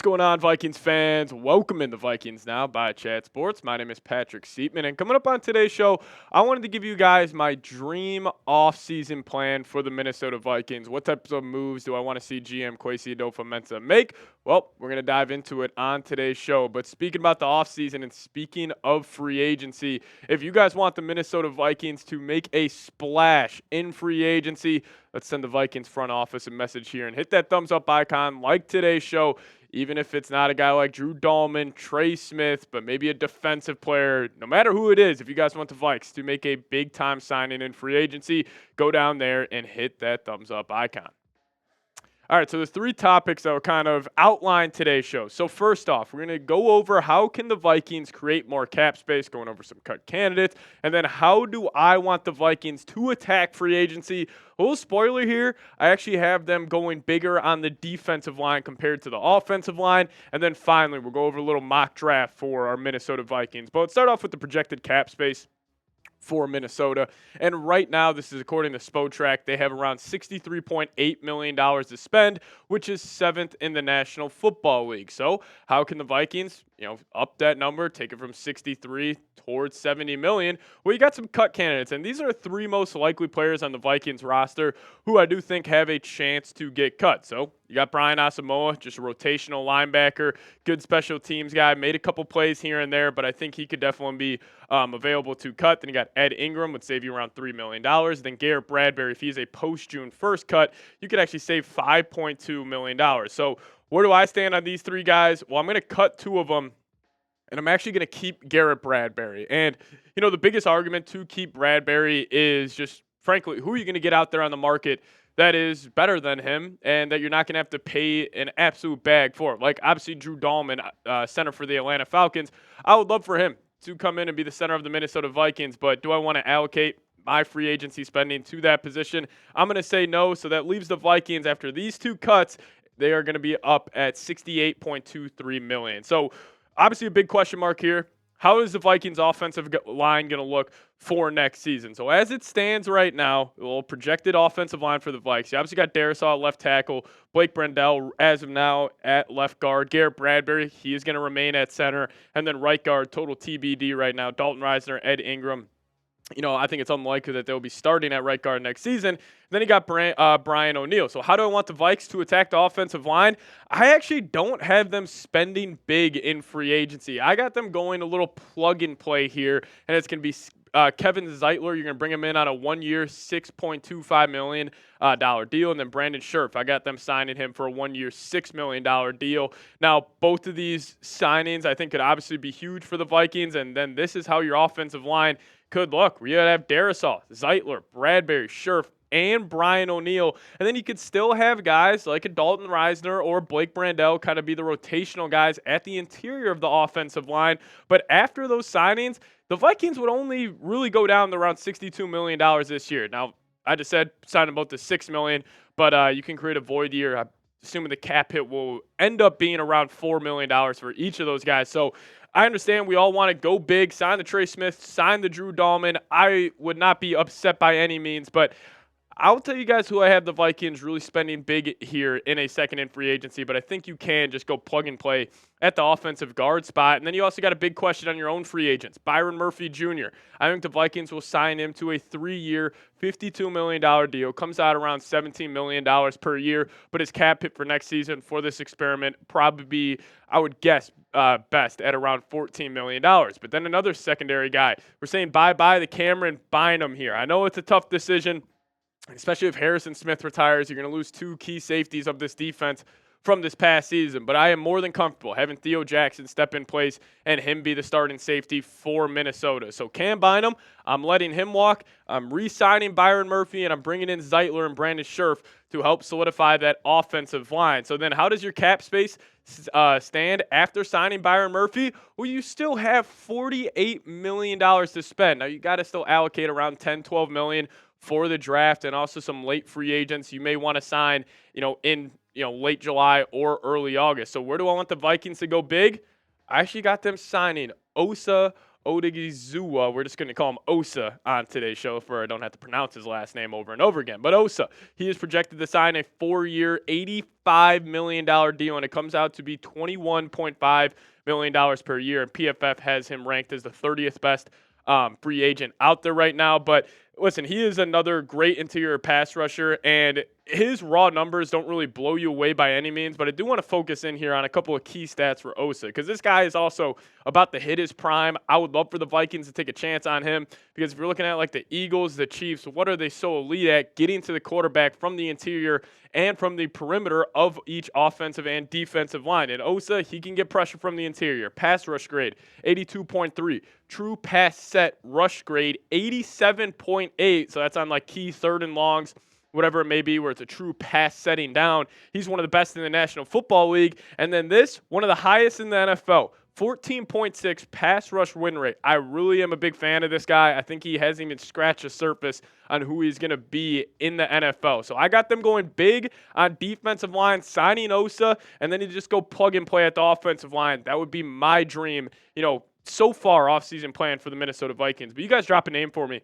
What's going on, Vikings fans? Welcome in the Vikings Now by Chat Sports. My name is Patrick Siepman, and coming up on today's show, I wanted to give you guys my dream offseason plan for the Minnesota Vikings. What types of moves do I want to see GM Kwesi Adofo-Mensah make? Well, we're going to dive into it on today's show. But speaking about the offseason and speaking of free agency, if you guys want the Minnesota Vikings to make a splash in free agency, let's send the Vikings front office a message here and hit that thumbs up icon like today's show. Even if it's not a guy like Drew Dalman, Trey Smith, but maybe a defensive player, no matter who it is, if you guys want the Vikes to make a big-time signing in free agency, go down there and hit that thumbs up icon. All right, so there's three topics that will kind of outline today's show. So first off, we're going to go over how can the Vikings create more cap space, going over some cut candidates, and then how do I want the Vikings to attack free agency. A little spoiler here, I actually have them going bigger on the defensive line compared to the offensive line. And then finally, we'll go over a little mock draft for our Minnesota Vikings. But let's start off with the projected cap space for Minnesota. And right now, this is according to Spotrac, they have around $63.8 million to spend, which is 7th in the National Football League. So how can the Vikings, up that number, take it from 63 towards 70 million? Well, you got some cut candidates, and these are the three most likely players on the Vikings roster who I do think have a chance to get cut. So you got Brian Asamoah, just a rotational linebacker, good special teams guy, made a couple plays here and there, but I think he could definitely be available to cut. Then you got Ed Ingram, would save you around $3 million. Then Garrett Bradbury, if he's a post-June 1st cut, you could actually save $5.2 million. So where do I stand on these three guys? Well, I'm going to cut two of them, and I'm actually going to keep Garrett Bradbury. And, the biggest argument to keep Bradbury is just, frankly, who are you going to get out there on the market that is better than him and that you're not going to have to pay an absolute bag for? Like, obviously, Drew Dalman, center for the Atlanta Falcons. I would love for him to come in and be the center of the Minnesota Vikings, but do I want to allocate my free agency spending to that position? I'm going to say no, so that leaves the Vikings after these two cuts. They are going to be up at $68.23 million. So obviously a big question mark here. How is the Vikings offensive line going to look for next season? So as it stands right now, a little projected offensive line for the Vikes. You obviously got Darrisaw at left tackle, Blake Brendel as of now at left guard, Garrett Bradbury, he is going to remain at center, and then right guard, total TBD right now, Dalton Risner, Ed Ingram. I think it's unlikely that they'll be starting at right guard next season. Then you got Brian O'Neill. So how do I want the Vikes to attack the offensive line? I actually don't have them spending big in free agency. I got them going a little plug and play here, and it's going to be Kevin Zeitler. You're going to bring him in on a 1-year, $6.25 million deal. And then Brandon Scherf, I got them signing him for a 1-year, $6 million deal. Now, both of these signings I think could obviously be huge for the Vikings. And then this is how your offensive line could look. We're going to have Darrisaw, Zeitler, Bradbury, Scherf, and Brian O'Neill. And then you could still have guys like a Dalton Risner or Blake Brendel kind of be the rotational guys at the interior of the offensive line. But after those signings, the Vikings would only really go down to around $62 million this year. Now, I just said sign about the $6 million, but you can create a void year. I'm assuming the cap hit will end up being around $4 million for each of those guys. So I understand we all want to go big, sign the Trey Smith, sign the Drew Dalman. I would not be upset by any means, but I'll tell you guys who I have the Vikings really spending big here in a second in free agency, but I think you can just go plug and play at the offensive guard spot. And then you also got a big question on your own free agents. Byron Murphy Jr. I think the Vikings will sign him to a 3-year, $52 million deal. Comes out around $17 million per year, but his cap hit for next season for this experiment probably be, I would guess, best at around $14 million. But then another secondary guy. We're saying bye-bye to Cameron Bynum here. I know it's a tough decision, especially if Harrison Smith retires. You're going to lose two key safeties of this defense from this past season. But I am more than comfortable having Theo Jackson step in place and him be the starting safety for Minnesota. So Cam Bynum, I'm letting him walk. I'm re-signing Byron Murphy, and I'm bringing in Zeitler and Brandon Scherf to help solidify that offensive line. So then how does your cap space stand after signing Byron Murphy? Well, you still have $48 million to spend. Now, you got to still allocate around $10-12 million for the draft and also some late free agents you may want to sign, in late July or early August. So where do I want the Vikings to go big? I actually got them signing Osa Odighizuwa. We're just going to call him Osa on today's show for I don't have to pronounce his last name over and over again. But Osa, he is projected to sign a 4-year, $85 million deal, and it comes out to be $21.5 million per year. And PFF has him ranked as the 30th best free agent out there right now. But listen, he is another great interior pass rusher, and his raw numbers don't really blow you away by any means, but I do want to focus in here on a couple of key stats for Osa, because this guy is also about to hit his prime. I would love for the Vikings to take a chance on him, because if you're looking at like the Eagles, the Chiefs, what are they so elite at? Getting to the quarterback from the interior and from the perimeter of each offensive and defensive line. And Osa, he can get pressure from the interior. Pass rush grade, 82.3. True pass set rush grade, 87.8. So that's on like key third and longs, whatever it may be, where it's a true pass setting down. He's one of the best in the National Football League. And then this, one of the highest in the NFL, 14.6 pass rush win rate. I really am a big fan of this guy. I think he hasn't even scratched the surface on who he's going to be in the NFL. So I got them going big on defensive line, signing Osa, and then you just go plug and play at the offensive line. That would be my dream, so far offseason plan for the Minnesota Vikings. But you guys drop a name for me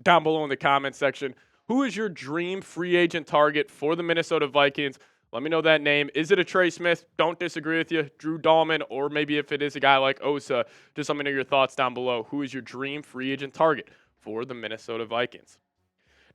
down below in the comments section. Who is your dream free agent target for the Minnesota Vikings? Let me know that name. Is it a Trey Smith? Don't disagree with you. Drew Dahlman, or maybe if it is a guy like Osa, just let me know your thoughts down below. Who is your dream free agent target for the Minnesota Vikings?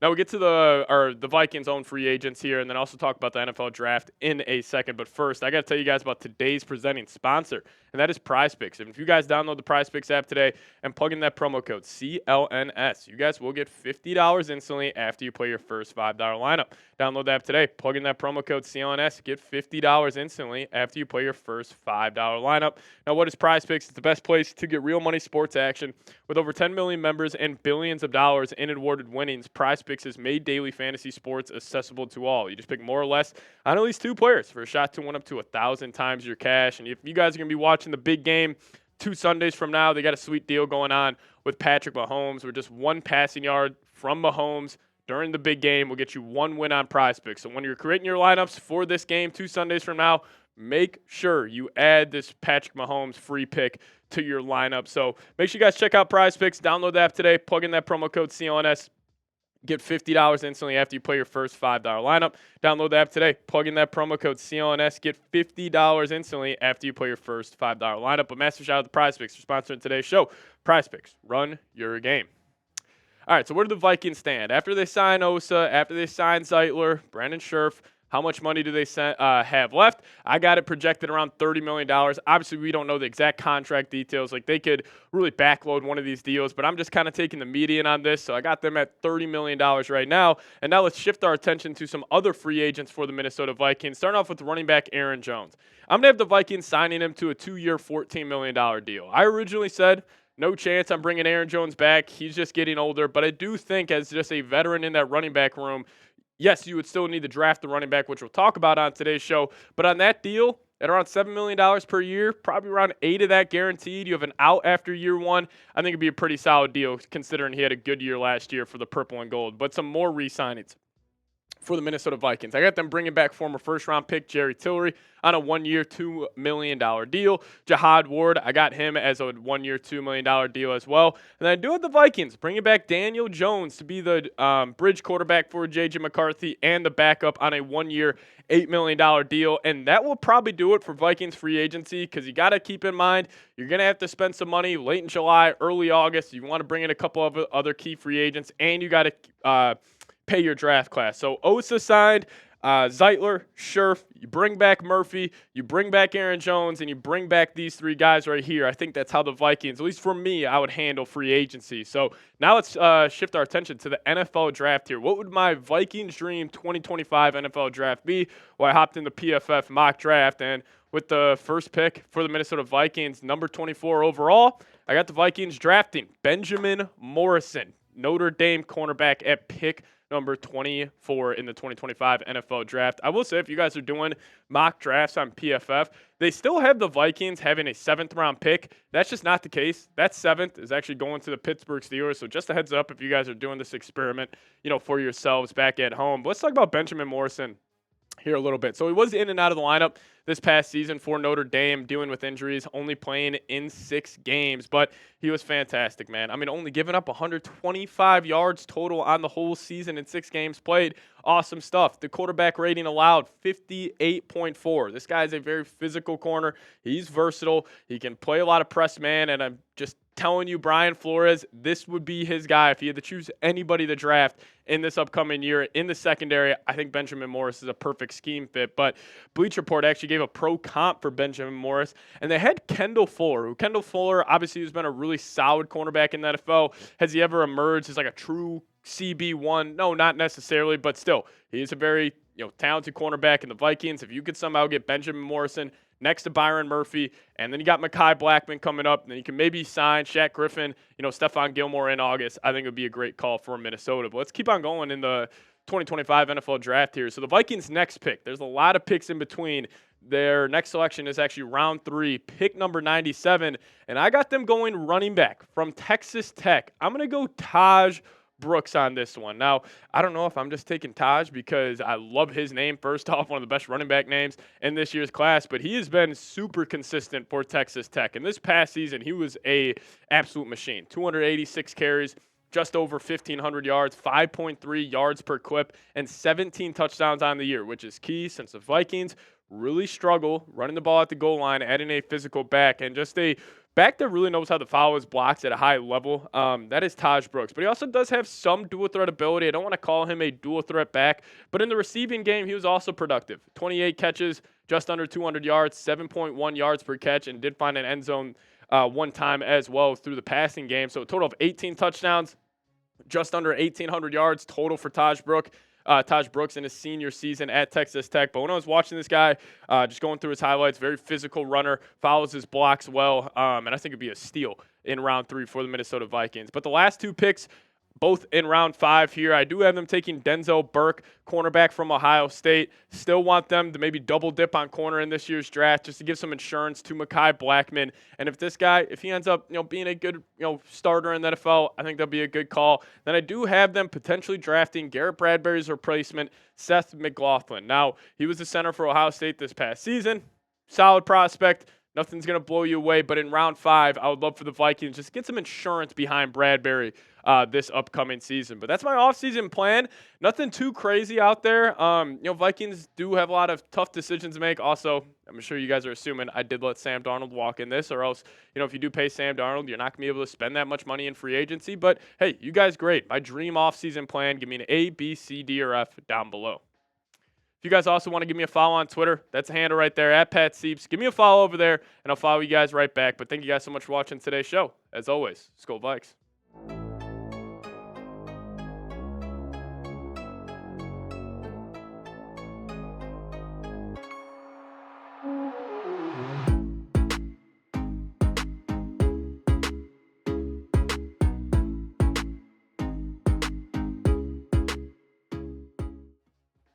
Now we get to the Vikings' own free agents here, and then also talk about the NFL draft in a second. But first, I got to tell you guys about today's presenting sponsor, and that is PrizePicks. And if you guys download the PrizePicks app today and plug in that promo code CLNS, you guys will get $50 instantly after you play your first $5 lineup. Download the app today, plug in that promo code CLNS, get $50 instantly after you play your first $5 lineup. Now, what is PrizePicks? It's the best place to get real money sports action. With over 10 million members and billions of dollars in awarded winnings, PrizePicks has made daily fantasy sports accessible to all. You just pick more or less on at least 2 players for a shot to win up to 1,000 times your cash. And if you guys are going to be watching the big game 2 Sundays from now, they got a sweet deal going on with Patrick Mahomes, where just 1 passing yard from Mahomes during the big game will get you 1 win on PrizePicks. So when you're creating your lineups for this game 2 Sundays from now, make sure you add this Patrick Mahomes free pick to your lineup. So make sure you guys check out PrizePicks. Download the app today. Plug in that promo code CLNS. Get $50 instantly after you play your first $5 lineup. Download the app today. Plug in that promo code CLNS. Get $50 instantly after you play your first $5 lineup. But massive shout out to PrizePicks for sponsoring today's show. PrizePicks, run your game. All right, so where do the Vikings stand? After they sign Osa, after they sign Zeitler, Brandon Scherf, how much money do they have left? I got it projected around $30 million. Obviously, we don't know the exact contract details. Like, they could really backload one of these deals, but I'm just kind of taking the median on this. So I got them at $30 million right now. And now let's shift our attention to some other free agents for the Minnesota Vikings. Starting off with running back Aaron Jones. I'm going to have the Vikings signing him to a 2-year, $14 million deal. I originally said, no chance I'm bringing Aaron Jones back. He's just getting older. But I do think as just a veteran in that running back room, yes, you would still need to draft the running back, which we'll talk about on today's show. But on that deal, at around $7 million per year, probably around 8 of that guaranteed. You have an out after year 1. I think it'd be a pretty solid deal considering he had a good year last year for the purple and gold. But some more re-signings for the Minnesota Vikings. I got them bringing back former first-round pick Jerry Tillery on a 1-year, $2 million deal. Jihad Ward, I got him as a 1-year, $2 million deal as well. And then I do have the Vikings bringing back Daniel Jones to be the bridge quarterback for J.J. McCarthy and the backup on a 1-year, $8 million deal. And that will probably do it for Vikings free agency, because you got to keep in mind you're going to have to spend some money late in July, early August. You want to bring in a couple of other key free agents, and you got to pay your draft class. So Osa signed, Zeitler, Scherf, you bring back Murphy, you bring back Aaron Jones, and you bring back these 3 guys right here. I think that's how the Vikings, at least for me, I would handle free agency. So now let's shift our attention to the NFL draft here. What would my Vikings dream 2025 NFL draft be? Well, I hopped in the PFF mock draft, and with the first pick for the Minnesota Vikings, number 24 overall, I got the Vikings drafting Benjamin Morrison, Notre Dame cornerback at pick number 24 in the 2025 NFL draft. I will say, if you guys are doing mock drafts on PFF, they still have the Vikings having a 7th round pick. That's just not the case. That 7th is actually going to the Pittsburgh Steelers. So just a heads up if you guys are doing this experiment, for yourselves back at home. But let's talk about Benjamin Morrison here a little bit. So he was in and out of the lineup this past season for Notre Dame, dealing with injuries, only playing in 6 games, but he was fantastic, man. I mean, only giving up 125 yards total on the whole season in 6 games played. Awesome stuff. The quarterback rating allowed 58.4. This guy is a very physical corner. He's versatile. He can play a lot of press man, and I'm just telling you, Brian Flores, this would be his guy. If he had to choose anybody to draft in this upcoming year in the secondary, I think Benjamin Morris is a perfect scheme fit. But Bleacher Report actually gave a pro comp for Benjamin Morris, and they had Kendall Fuller, obviously has been a really solid cornerback in the NFL. Has he ever emerged as like a true CB1? No, not necessarily, but still, he is a very talented cornerback in the Vikings. If you could somehow get Benjamin Morrison next to Byron Murphy, and then you got Mekhi Blackman coming up, and then you can maybe sign Shaq Griffin, Stephon Gilmore in August. I think it would be a great call for Minnesota. But let's keep on going in the 2025 NFL draft here. So the Vikings' next pick, there's a lot of picks in between. Their next selection is actually round 3, pick number 97, and I got them going running back from Texas Tech. I'm going to go Tahj Brooks on this one. Now, I don't know if I'm just taking Tahj because I love his name. First off, one of the best running back names in this year's class, but he has been super consistent for Texas Tech. And this past season, he was a absolute machine. 286 carries, just over 1,500 yards, 5.3 yards per clip, and 17 touchdowns on the year, which is key since the Vikings really struggle running the ball at the goal line, adding a physical back, and just a back that really knows how to follow his blocks at a high level. That is Tahj Brooks. But he also does have some dual threat ability. I don't want to call him a dual threat back, but in the receiving game, he was also productive. 28 catches, just under 200 yards, 7.1 yards per catch, and did find an end zone one time as well through the passing game. So a total of 18 touchdowns, just under 1,800 yards total for Tahj Brooks in his senior season at Texas Tech. But when I was watching this guy, just going through his highlights, very physical runner, follows his blocks well, and I think it'd be a steal in round 3 for the Minnesota Vikings. But the last 2 picks, both in round 5 here, I do have them taking Denzel Burke, cornerback from Ohio State. Still want them to maybe double dip on corner in this year's draft just to give some insurance to Mekhi Blackman. And if he ends up being a good starter in the NFL, I think that'll be a good call. Then I do have them potentially drafting Garrett Bradbury's replacement, Seth McLaughlin. Now, he was the center for Ohio State this past season. Solid prospect. Nothing's going to blow you away, but in round 5, I would love for the Vikings just get some insurance behind Bradbury this upcoming season. But that's my offseason plan. Nothing too crazy out there. Vikings do have a lot of tough decisions to make. Also, I'm sure you guys are assuming I did let Sam Darnold walk in this, or else, if you do pay Sam Darnold, you're not going to be able to spend that much money in free agency. But, hey, you guys great. My dream offseason plan, give me an A, B, C, D, or F down below. If you guys also want to give me a follow on Twitter, that's a handle right there, at Pat Sieps. Give me a follow over there, and I'll follow you guys right back. But thank you guys so much for watching today's show. As always, Skol Vikes.